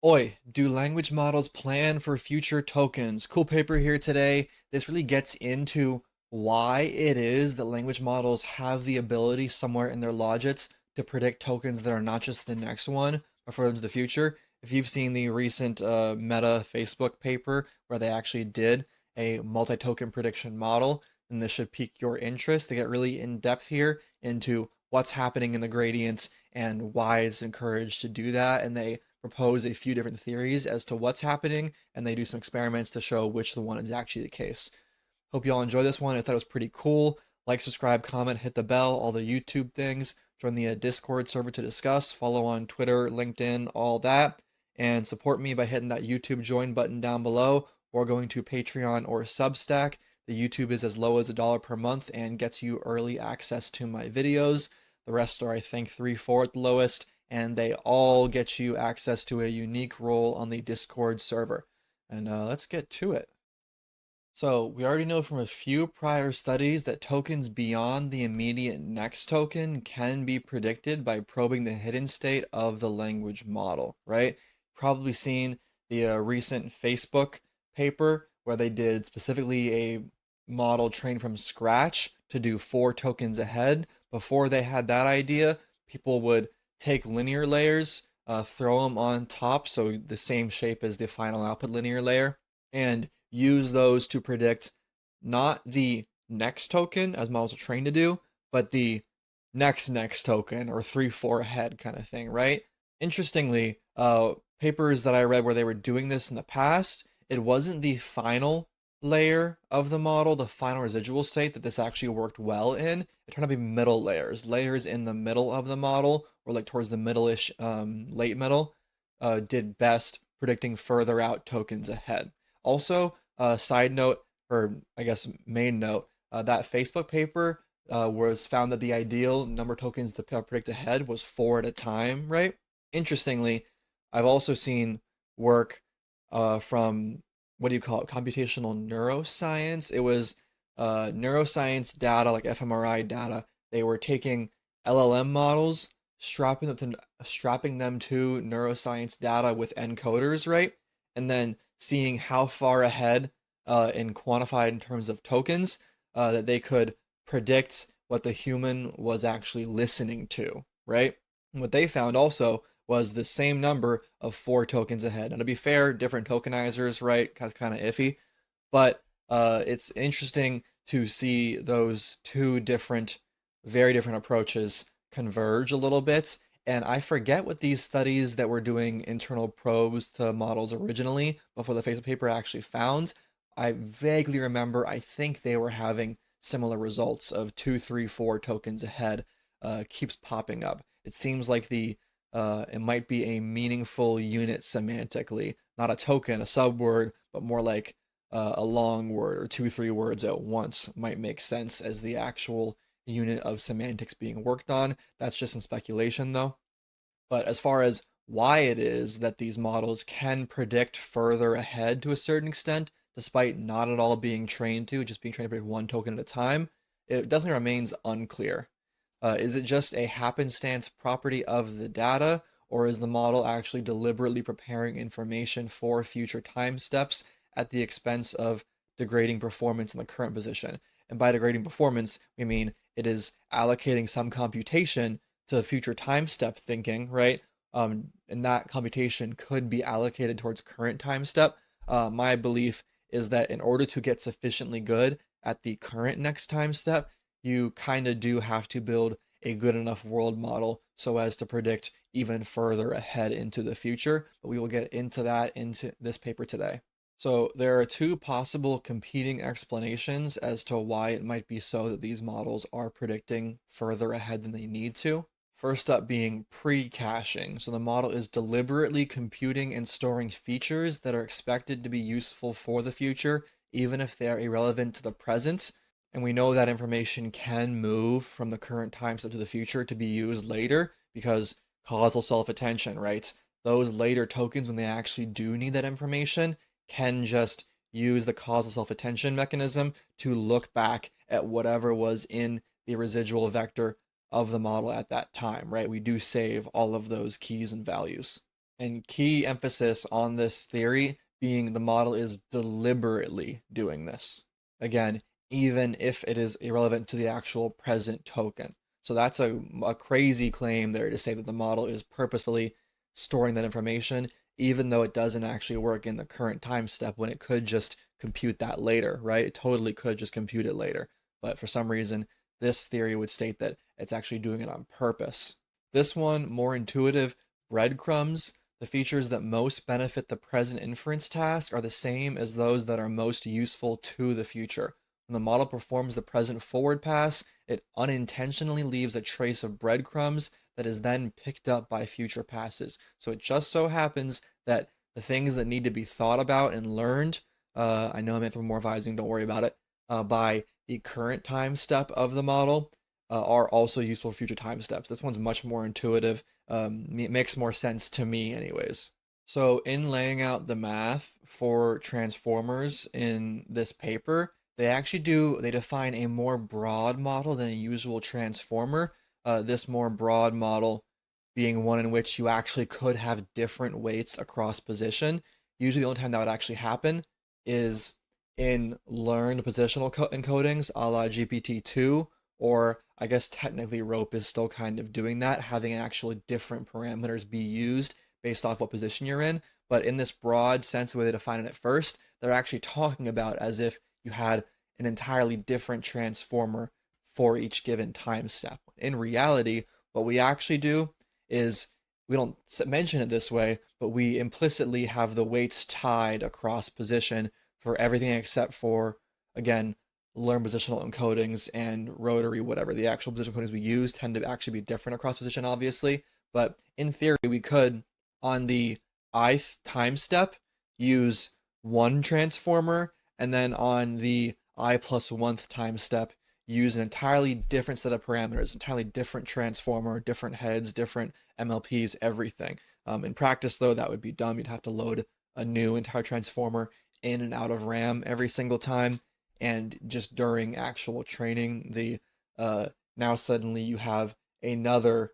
Oi, do language models plan for future tokens? Cool paper here today. This really gets into why it is that language models have the ability somewhere in their logics to predict tokens that are not just the next one, but further into the future. If you've seen the recent Meta Facebook paper where they actually did a multi-token prediction model, then this should pique your interest. They get really in depth here into what's happening in the gradients and why it's encouraged to do that. And they propose a few different theories as to what's happening, and they do some experiments to show which the one is actually the case. Hope you all enjoy this one. I thought it was pretty cool. Like, subscribe, comment, hit the bell, all the YouTube things. Join the Discord server to discuss. Follow on Twitter, LinkedIn, all that. And support me by hitting that YouTube join button down below or going to Patreon or Substack. The YouTube is as low as $1 per month and gets you early access to my videos. The rest are, I think, 3, 4 at the lowest, and they all get you access to a unique role on the Discord server. And let's get to it. So we already know from a few prior studies that tokens beyond the immediate next token can be predicted by probing the hidden state of the language model, right? Probably seen the recent Facebook paper where they did specifically a model trained from scratch to do 4 tokens ahead. Before they had that idea, people would take linear layers, throw them on top, so the same shape as the final output linear layer, and use those to predict not the next token as models are trained to do, but the next token or 3, 4 ahead kind of thing, right? Interestingly, papers that I read where they were doing this in the past, it wasn't the final layer of the model, the final residual state that this actually worked well in. It turned out to be middle layers, layers in the middle of the model, or like towards the middle-ish, late middle, did best predicting further out tokens ahead. Also, side note, or I guess main note, that Facebook paper was found that the ideal number of tokens to predict ahead was 4 at a time, right? Interestingly, I've also seen work from, what do you call it, computational neuroscience. It was neuroscience data, like fMRI data. They were taking LLM models, strapping them to neuroscience data with encoders, right? And then seeing how far ahead in quantified in terms of tokens that they could predict what the human was actually listening to, right? And what they found also was the same number of 4 tokens ahead. And to be fair, different tokenizers, right? Kind of iffy, but it's interesting to see those two different, very different approaches converge a little bit. And I forget what these studies that were doing internal probes to models originally before the Facebook paper actually found. I vaguely remember, I think they were having similar results of 2, 3, 4 tokens ahead. Keeps popping up. It seems like it might be a meaningful unit semantically, not a token, a subword, but more like a long word or 2, 3 words at once might make sense as the actual unit of semantics being worked on. That's just some speculation though. But as far as why it is that these models can predict further ahead to a certain extent, despite not at all being trained to, just being trained to predict 1 token at a time, it definitely remains unclear. Is it just a happenstance property of the data, or is the model actually deliberately preparing information for future time steps at the expense of degrading performance in the current position? And by degrading performance, we mean it is allocating some computation to future time step thinking, right? And that computation could be allocated towards current time step. My belief is that in order to get sufficiently good at the current next time step, you kind of do have to build a good enough world model so as to predict even further ahead into the future. But we will get into that into this paper today. So there are 2 possible competing explanations as to why it might be so that these models are predicting further ahead than they need to. First up being pre-caching. So the model is deliberately computing and storing features that are expected to be useful for the future, even if they are irrelevant to the present. And we know that information can move from the current time step to the future to be used later because causal self-attention, right? Those later tokens, when they actually do need that information, can just use the causal self-attention mechanism to look back at whatever was in the residual vector of the model at that time, right? We do save all of those keys and values. And key emphasis on this theory being the model is deliberately doing this. Again, even if it is irrelevant to the actual present token. So that's a crazy claim there to say that the model is purposefully storing that information, even though it doesn't actually work in the current time step when it could just compute that later, right? It totally could just compute it later. But for some reason, this theory would state that it's actually doing it on purpose. This one, more intuitive, breadcrumbs. The features that most benefit the present inference task are the same as those that are most useful to the future. When the model performs the present forward pass, it unintentionally leaves a trace of breadcrumbs that is then picked up by future passes. So it just so happens that the things that need to be thought about and learned, I know I'm anthropomorphizing, don't worry about it, by the current time step of the model are also useful for future time steps. This one's much more intuitive. It makes more sense to me, anyways. So, in laying out the math for transformers in this paper, they define a more broad model than a usual transformer. This more broad model being one in which you actually could have different weights across position. Usually, the only time that would actually happen is in learned positional encodings a la GPT-2, or I guess technically rope is still kind of doing that, having actually different parameters be used based off what position you're in. But in this broad sense, the way they define it at first, they're actually talking about as if you had an entirely different transformer for each given time step. In reality, what we actually do is we don't mention it this way, but we implicitly have the weights tied across position for everything except for, again, learn positional encodings and rotary, whatever. The actual positional encodings we use tend to actually be different across position, obviously. But in theory, we could, on the ith time step, use one transformer, and then on the I plus 1th time step, use an entirely different set of parameters, entirely different transformer, different heads, different MLPs, everything. In practice, though, that would be dumb. You'd have to load a new entire transformer in and out of RAM every single time, and just during actual training, the now suddenly you have another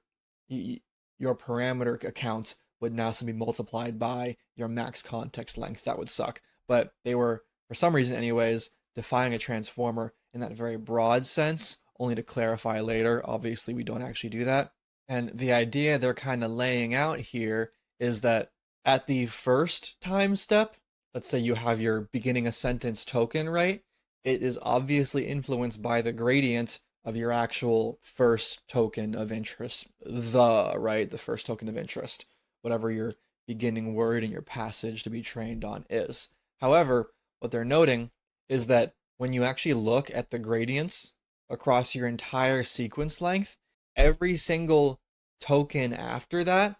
your parameter account would now suddenly be multiplied by your max context length. That would suck. But they were, for some reason, anyways, defining a transformer in that very broad sense, only to clarify later. Obviously, we don't actually do that. And the idea they're kind of laying out here is that at the first time step, let's say you have your beginning a sentence token, right? It is obviously influenced by the gradient of your actual first token of interest, right? The first token of interest, whatever your beginning word in your passage to be trained on is. However, what they're noting is that when you actually look at the gradients across your entire sequence length, every single token after that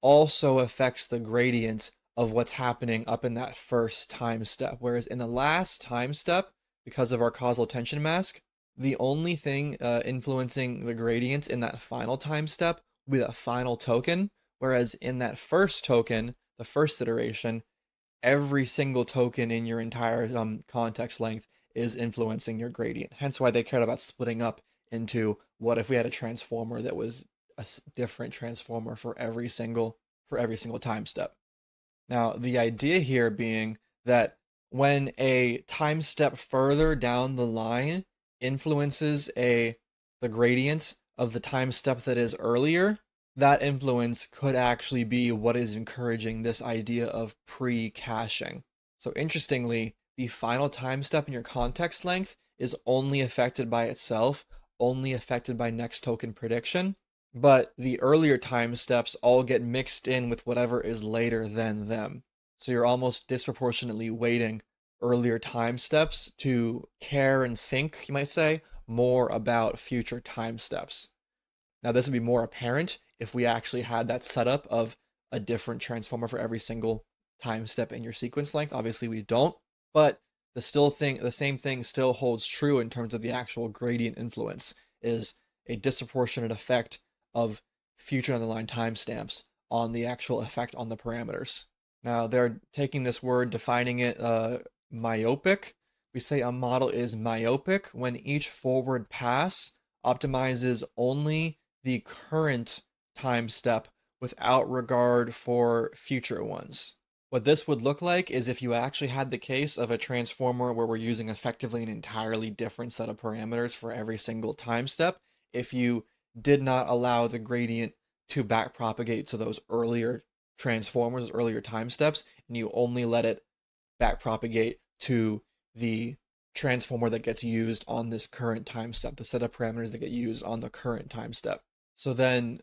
also affects the gradient of what's happening up in that first time step. Whereas in the last time step, because of our causal tension mask, the only thing influencing the gradient in that final time step will be that final token. Whereas in that first token, the first iteration, every single token in your entire context length is influencing your gradient. Hence why they cared about splitting up into what if we had a transformer that was a different transformer for every single time step. Now, the idea here being that when a time step further down the line influences the gradient of the time step that is earlier, that influence could actually be what is encouraging this idea of pre-caching. So interestingly, the final time step in your context length is only affected by itself, only affected by next token prediction, but the earlier time steps all get mixed in with whatever is later than them. So you're almost disproportionately weighting earlier time steps to care and think, you might say, more about future time steps. Now, this would be more apparent if we actually had that setup of a different transformer for every single time step in your sequence length. Obviously, we don't, but the same thing still holds true in terms of the actual gradient influence is a disproportionate effect of future underlying timestamps on the actual effect on the parameters. Now, they're taking this word, defining it myopic. We say a model is myopic when each forward pass optimizes only the current time step without regard for future ones. What this would look like is if you actually had the case of a transformer where we're using effectively an entirely different set of parameters for every single time step, if you did not allow the gradient to backpropagate to those earlier transformers, earlier time steps, and you only let it backpropagate to the transformer that gets used on this current time step, the set of parameters that get used on the current time step. So then,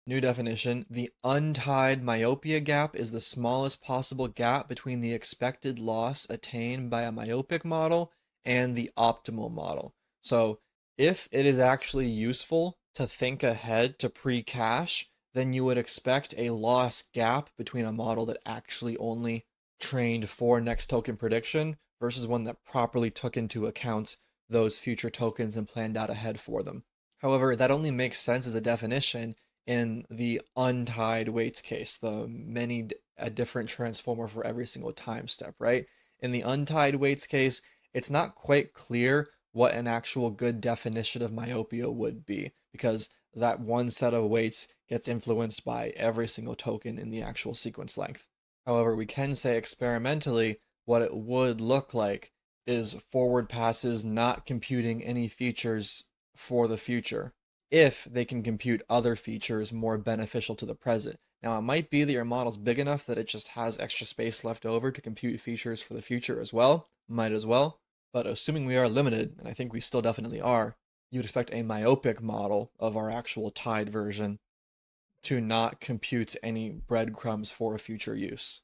new definition, the untied myopia gap is the smallest possible gap between the expected loss attained by a myopic model and the optimal model. So if it is actually useful to think ahead to pre-cache, then you would expect a loss gap between a model that actually only trained for next token prediction versus one that properly took into account those future tokens and planned out ahead for them. However, that only makes sense as a definition in the untied weights case, a different transformer for every single time step, right? In the untied weights case, it's not quite clear what an actual good definition of myopia would be because that one set of weights gets influenced by every single token in the actual sequence length. However, we can say experimentally what it would look like is forward passes not computing any features for the future if they can compute other features more beneficial to the present. Now, it might be that your model's big enough that it just has extra space left over to compute features for the future as well. Might as well. But assuming we are limited, and I think we still definitely are, you'd expect a myopic model of our actual tied version to not compute any breadcrumbs for future use.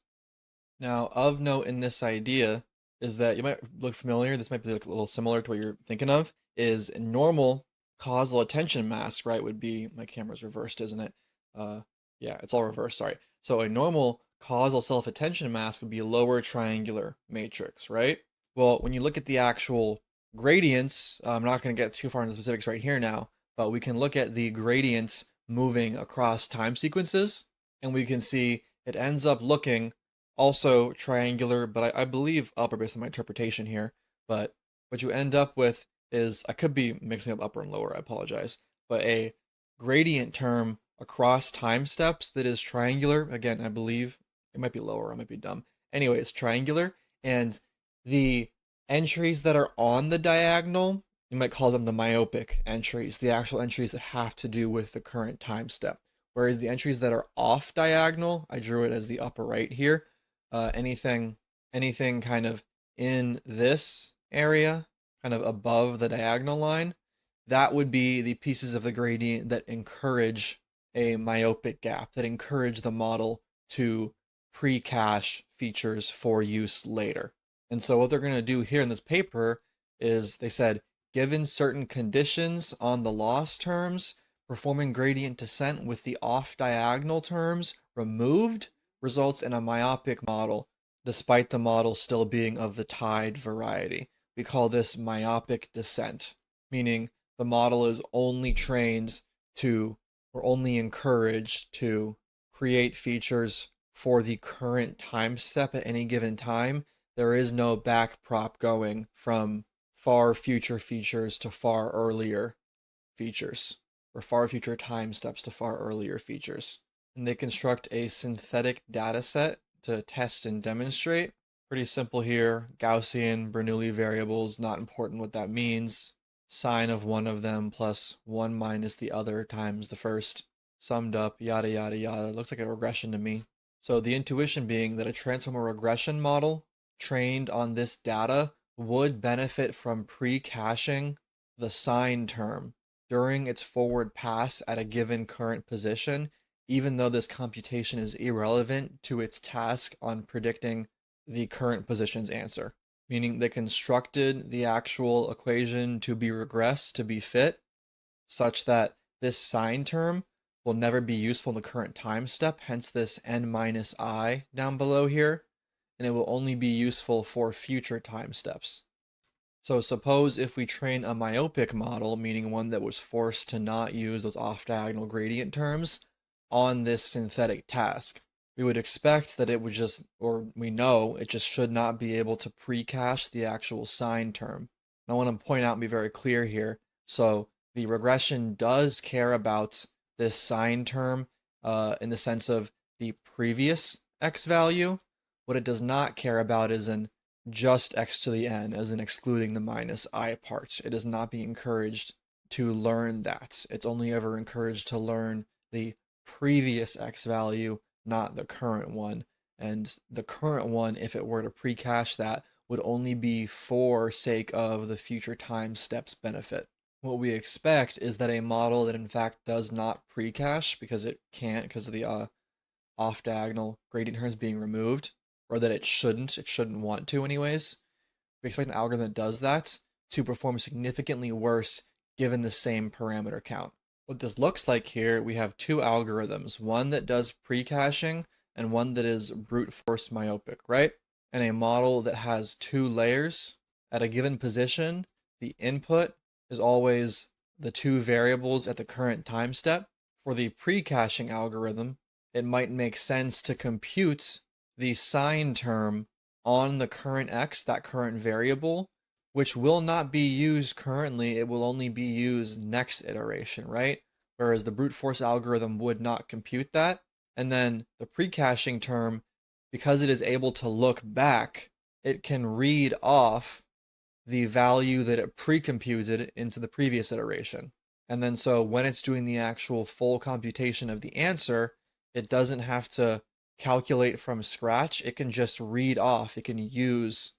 Now, of note in this idea is that you might look familiar, this might be like a little similar to what you're thinking of, is a normal causal attention mask, right, would be, my camera's reversed, isn't it? Uh, yeah, it's all reversed, sorry. So a normal causal self-attention mask would be a lower triangular matrix, right? Well, when you look at the actual gradients, I'm not going to get too far into the specifics right here now, but we can look at the gradients moving across time sequences, and we can see it ends up looking also triangular, but I believe upper based on my interpretation here. But what you end up with is, I could be mixing up upper and lower, I apologize, but a gradient term across time steps that is triangular. Again, I believe it might be lower, I might be dumb. Anyway, it's triangular, and the entries that are on the diagonal, you might call them the myopic entries, the actual entries that have to do with the current time step. Whereas the entries that are off diagonal, I drew it as the upper right here, anything kind of in this area, kind of above the diagonal line, that would be the pieces of the gradient that encourage a myopic gap, that encourage the model to pre-cache features for use later. And so what they're going to do here in this paper is they said, given certain conditions on the loss terms, performing gradient descent with the off diagonal terms removed results in a myopic model, despite the model still being of the tied variety. We call this myopic descent, meaning the model is only trained to, or only encouraged to, create features for the current time step at any given time. There is no back prop going from far future features to far earlier features, or far future time steps to far earlier features. And they construct a synthetic data set to test and demonstrate. Pretty simple here. Gaussian, Bernoulli variables, not important what that means. Sine of one of them plus 1 minus the other times the first. Summed up, yada yada yada. Looks like a regression to me. So the intuition being that a transformer regression model trained on this data would benefit from pre-caching the sine term during its forward pass at a given current position, even though this computation is irrelevant to its task on predicting the current position's answer. Meaning they constructed the actual equation to be regressed, to be fit, such that this sine term will never be useful in the current time step, hence this n minus I down below here, and it will only be useful for future time steps. So suppose if we train a myopic model, meaning one that was forced to not use those off-diagonal gradient terms on this synthetic task, we would expect that it would just, or we know it just should not be able to pre-cache the actual sine term. And I want to point out and be very clear here. So the regression does care about this sine term in the sense of the previous x value. What it does not care about is in just x to the n, as in excluding the minus I parts. It is not being encouraged to learn that. It's only ever encouraged to learn the previous x value, not the current one. And the current one, if it were to pre-cache that, would only be for sake of the future time steps benefit. What we expect is that a model that in fact does not pre-cache because it can't, because of the off-diagonal gradient terms being removed, or that it shouldn't want to anyways. We expect an algorithm that does that to perform significantly worse given the same parameter count. What this looks like here, we have two algorithms, one that does pre-caching and one that is brute force myopic, right? And a model that has two layers at a given position, the input is always the two variables at the current time step. For the pre-caching algorithm, it might make sense to compute the sign term on the current x, that current variable, which will not be used currently. It will only be used next iteration, right? Whereas the brute force algorithm would not compute that. And then the pre-caching term, because it is able to look back, it can read off the value that it pre-computed into the previous iteration. And then so when it's doing the actual full computation of the answer, it doesn't have to calculate from scratch. It can just read off. It can use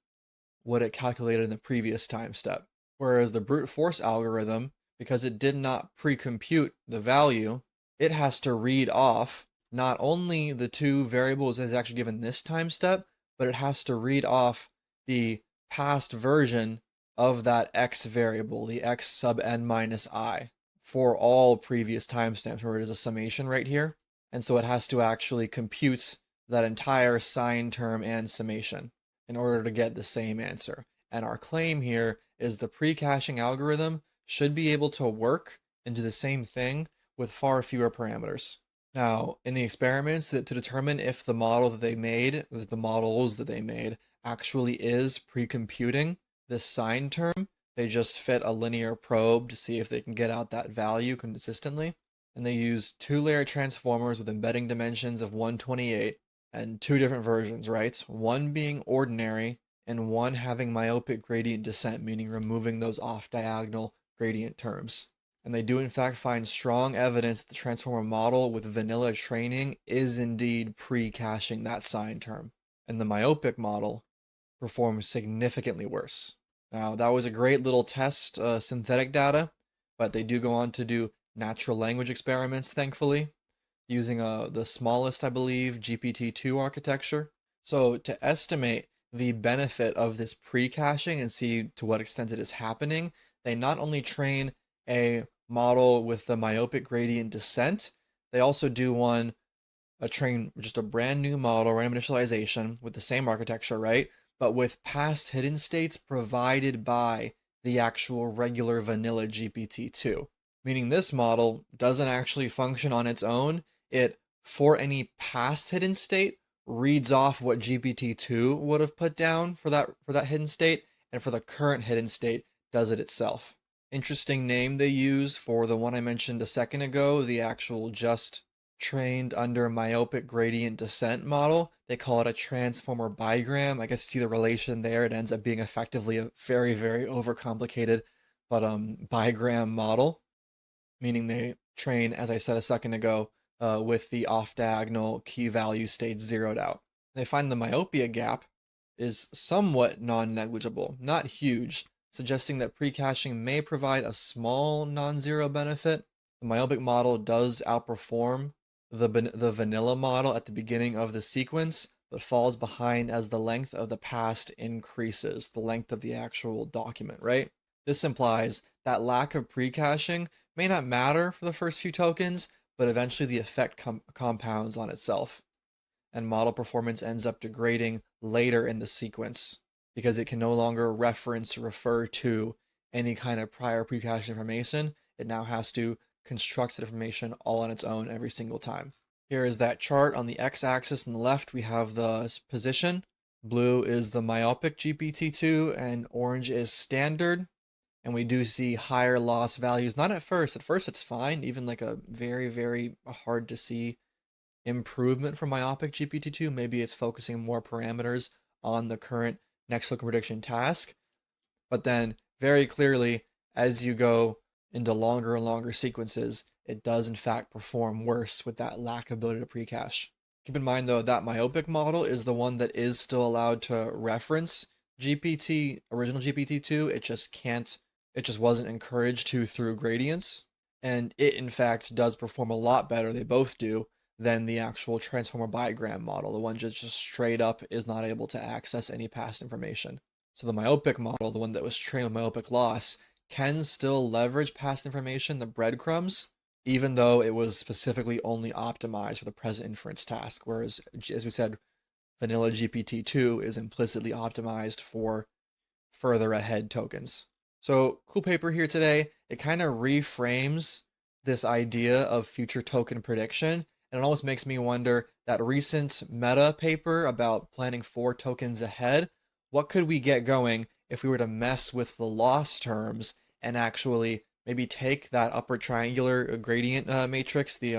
what it calculated in the previous time step. Whereas the brute force algorithm, because it did not pre-compute the value, it has to read off not only the two variables that is actually given this time step, but it has to read off the past version of that x variable, the x sub n minus I, for all previous timestamps, where it is a summation right here. And so it has to actually compute that entire sine term and summation in order to get the same answer. And our claim here is the pre-caching algorithm should be able to work and do the same thing with far fewer parameters. Now, in the experiments, to determine if the model that they made, the models that they made, actually is pre-computing this sine term, they just fit a linear probe to see if they can get out that value consistently. And they use two-layer transformers with embedding dimensions of 128 and two different versions, right? One being ordinary and one having myopic gradient descent, meaning removing those off-diagonal gradient terms. And they do in fact find strong evidence that the transformer model with vanilla training is indeed pre-caching that sine term. And the myopic model performs significantly worse. Now, that was a great little test, synthetic data, but they do go on to do natural language experiments, thankfully, using the smallest, I believe, GPT-2 architecture. So to estimate the benefit of this pre-caching and see to what extent it is happening, they not only train a model with the myopic gradient descent, they also do train just a brand new model, random initialization with the same architecture, right? But with past hidden states provided by the actual regular vanilla GPT-2. Meaning this model doesn't actually function on its own. It, for any past hidden state, reads off what GPT-2 would have put down for that hidden state, and for the current hidden state, does it itself. Interesting name they use for the one I mentioned a second ago, the actual just trained under myopic gradient descent model. They call it a transformer bigram. I guess you see the relation there. It ends up being effectively a very, very overcomplicated but bigram model, meaning they train, as I said a second ago, with the off-diagonal key value states zeroed out. They find the myopia gap is somewhat non-negligible, not huge, suggesting that pre-caching may provide a small non-zero benefit. The myopic model does outperform the vanilla model at the beginning of the sequence, but falls behind as the length of the past increases, the length of the actual document, right? This implies that lack of pre-caching may not matter for the first few tokens, but eventually the effect compounds on itself, and model performance ends up degrading later in the sequence because it can no longer reference or refer to any kind of prior pre-cached information. It now has to construct that information all on its own every single time. Here is that chart. On the x-axis on the left, we have the position. Blue is the myopic GPT-2 and orange is standard. And we do see higher loss values. Not at first. At first, it's fine. Even like a very, very hard to see improvement from myopic GPT-2. Maybe it's focusing more parameters on the current next token prediction task. But then very clearly, as you go into longer and longer sequences, it does in fact perform worse with that lack of ability to pre-cache. Keep in mind though that myopic model is the one that is still allowed to reference GPT, original GPT-2. It just can't, it just wasn't encouraged to through gradients. And it in fact does perform a lot better, they both do, than the actual transformer bigram model, the one just straight up is not able to access any past information. So the myopic model, the one that was trained with myopic loss, can still leverage past information, the breadcrumbs, even though it was specifically only optimized for the present inference task. Whereas, as we said, vanilla GPT-2 is implicitly optimized for further ahead tokens. So, cool paper here today. It kind of reframes this idea of future token prediction, and it almost makes me wonder that recent meta paper about planning 4 tokens ahead, what could we get going if we were to mess with the loss terms and actually maybe take that upper triangular gradient matrix, the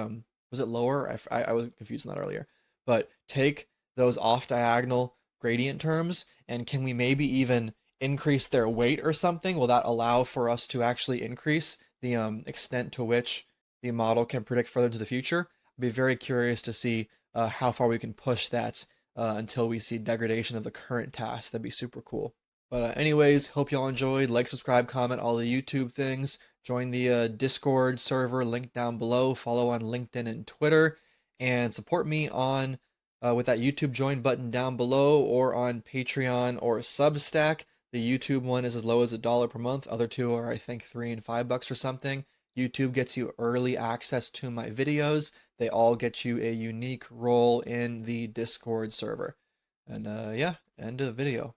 was it lower? I was confused on that earlier, but take those off diagonal gradient terms, and can we maybe even increase their weight or something? Will that allow for us to actually increase the extent to which the model can predict further into the future? I'd be very curious to see how far we can push that until we see degradation of the current task. That'd be super cool. But anyways, hope y'all enjoyed. Like, subscribe, comment, all the YouTube things. Join the Discord server, link down below. Follow on LinkedIn and Twitter, and support me on with that YouTube join button down below, or on Patreon or Substack. The YouTube one is as low as $1 per month. Other two are, I think, $3 and $5 or something. YouTube gets you early access to my videos. They all get you a unique role in the Discord server. And yeah, end of video.